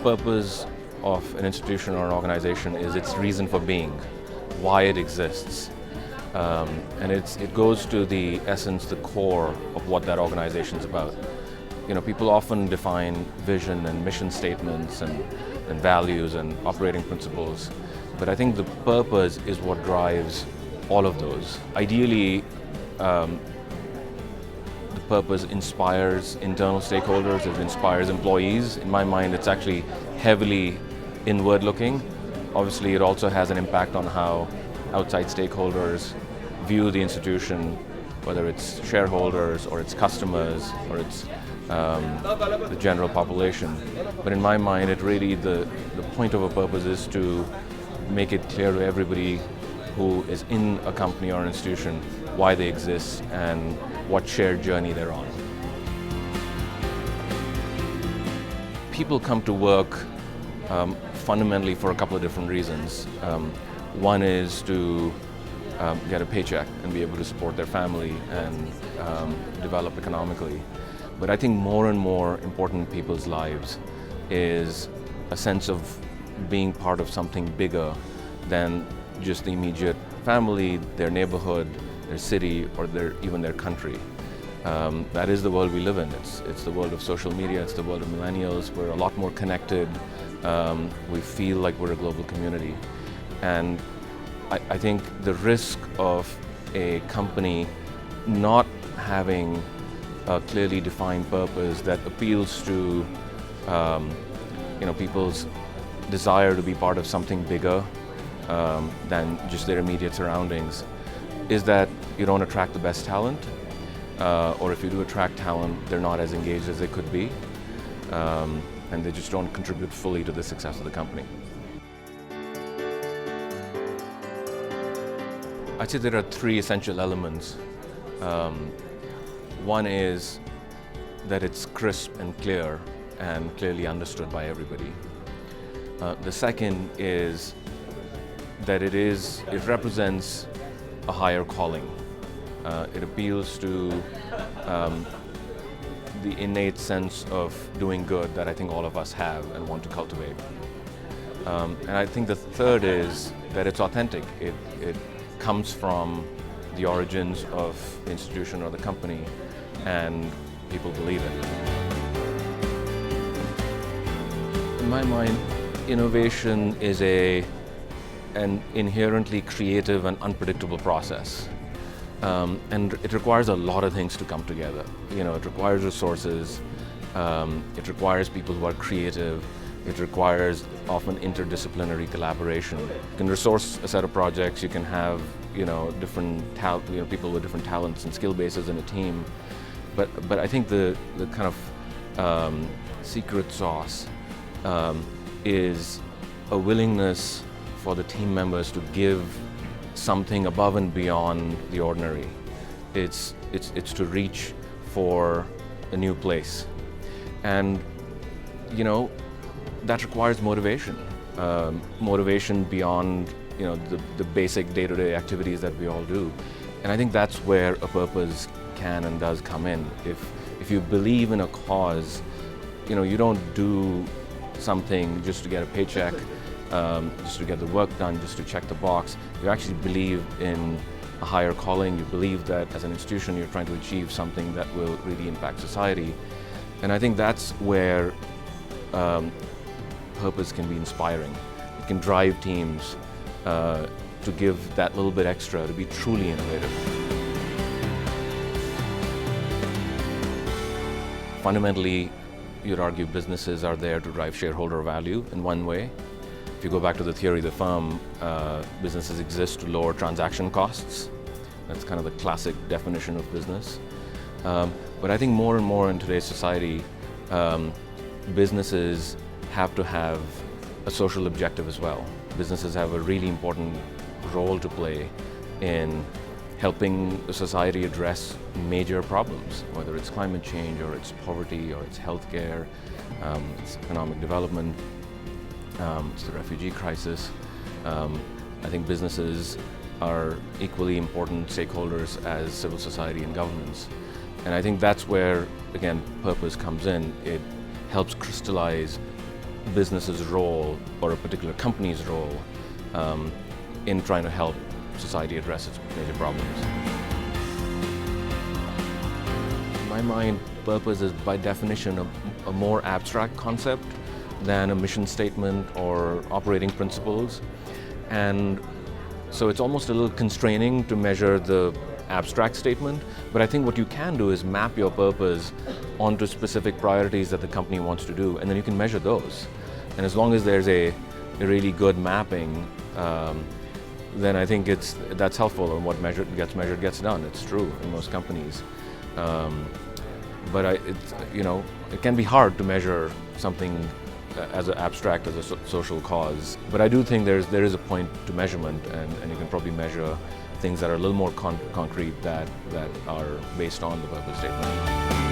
purpose of an institution or an organization is its reason for being, why it exists. And it goes to the essence, the core of what that organization is about. People often define vision and mission statements and values and operating principles, but I think the purpose is what drives all of those. Ideally, the purpose inspires internal stakeholders, it inspires employees. In my mind, it's actually heavily inward-looking. Obviously, it also has an impact on how outside stakeholders view the institution, whether it's shareholders or it's customers or it's the general population. But in my mind, the point of a purpose is to make it clear to everybody who is in a company or an institution why they exist and what shared journey they're on. People come to work fundamentally for a couple of different reasons. One is to get a paycheck and be able to support their family and develop economically. But I think more and more important in people's lives is a sense of being part of something bigger than just the immediate family, their neighborhood, their city, or even their country. That is the world we live in. It's the world of social media, it's the world of millennials. We're a lot more connected. We feel like we're a global community. And I think the risk of a company not having a clearly defined purpose that appeals to people's desire to be part of something bigger than just their immediate surroundings is that you don't attract the best talent, or if you do attract talent, they're not as engaged as they could be, and they just don't contribute fully to the success of the company. I'd say there are three essential elements. One is that it's crisp and clear and clearly understood by everybody. The second is that it represents a higher calling. It appeals to the innate sense of doing good that I think all of us have and want to cultivate. And I think the third is that it's authentic. It comes from the origins of the institution or the company, and people believe it. In my mind, innovation is an inherently creative and unpredictable process. And it requires a lot of things to come together. It requires resources, it requires people who are creative, it requires often interdisciplinary collaboration. You can resource a set of projects, you can have different people with different talents and skill bases in a team. But I think the kind of secret sauce is a willingness for the team members to give something above and beyond the ordinary. It's to reach for a new place, and that requires motivation. Motivation beyond the basic day-to-day activities that we all do, and I think that's where a purpose can and does come in. If you believe in a cause, you don't do something just to get a paycheck, just to get the work done, just to check the box. You actually believe in a higher calling. You believe that as an institution you're trying to achieve something that will really impact society. And I think that's where purpose can be inspiring. It can drive teams to give that little bit extra, to be truly innovative. Fundamentally, you'd argue businesses are there to drive shareholder value in one way. If you go back to the theory of the firm, businesses exist to lower transaction costs. That's kind of the classic definition of business. But I think more and more in today's society, businesses have to have a social objective as well. Businesses have a really important role to play in helping the society address major problems, whether it's climate change or it's poverty or it's healthcare, it's economic development, it's the refugee crisis. I think businesses are equally important stakeholders as civil society and governments. And I think that's where, again, purpose comes in. It helps crystallize business's role or a particular company's role in trying to help society address its major problems. In my mind, purpose is by definition a more abstract concept than a mission statement or operating principles. And so it's almost a little constraining to measure the abstract statement, but I think what you can do is map your purpose onto specific priorities that the company wants to do, and then you can measure those. And as long as there's a really good mapping, then I think that's helpful, and what gets measured gets done. It's true in most companies. But it can be hard to measure something as abstract as a social cause. But I do think there is a point to measurement, and you can probably measure things that are a little more concrete that are based on the purpose statement.